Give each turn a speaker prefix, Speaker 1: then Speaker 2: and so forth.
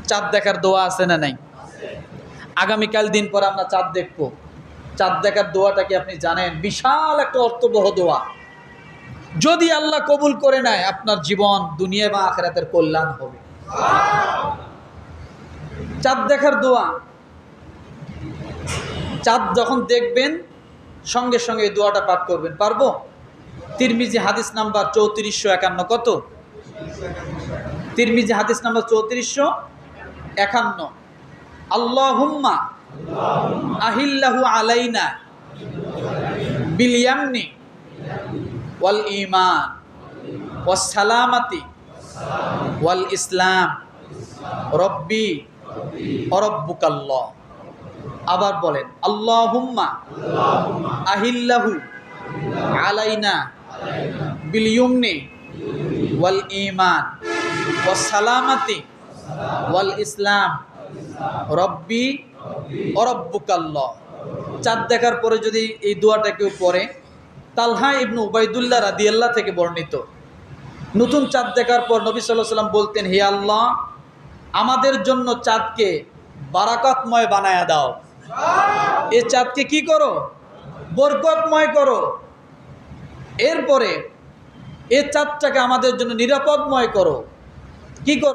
Speaker 1: চাঁদ দেখার দোয়া আছে না নাই? আগামীকাল দিন পর আমরা চাঁদ দেখব। চাঁদ দেখার দোয়াটা কি আপনি জানেন? বিশাল একটা অর্থবহ দোয়া। যদি আল্লাহ কবুল করে নেয়, আপনার জীবন দুনিয়া বা আখিরাতের কল্যাণ হবে। চাঁদ দেখার দোয়া। চাঁদ যখন দেখবেন সঙ্গে সঙ্গে এই দোয়াটা পাঠ করবেন। পারবো? তিরমিজি হাদিস নাম্বার 3451। কত? তিরমিজি হাদিস নাম্বার 3451। আল্লাহুম্মা আহিল্লাহু আলাইনা বিল ইয়ামনি ওয়াল ঈমান ওয়াস সালামাতি ওয়াল ইসলাম রব্বি ওয়া রব্বুকাল্লাহ। আবার বলেন, আল্লাহুম্মা আহিল্লাহু আলাইনা বিল ইয়ামনি ওয়াল ঈমান ওয়াস সালামাতি ওয়াল ইসলাম রব্বি ওয়া রব্বুকাল্লাহ। চাঁদ দেখার পরে যদি এই দোয়াটা কেউ পড়ে, তালহা ইবনে উবাইদুল্লাহ রাদিয়াল্লাহু থেকে বর্ণিত, নতুন চাঁদ দেখার পর নবী সাল্লাল্লাহু আলাইহি ওয়াসাল্লাম বলতেন, হে আল্লাহ, আমাদের জন্য চাঁদকে বারাকাতময় বানায়া দাও। এই চাঁদকে কি করো? বরকতময় করো। এরপরে এই চাঁদটাকে আমাদের জন্য নিরাপদময় করো। কি করো?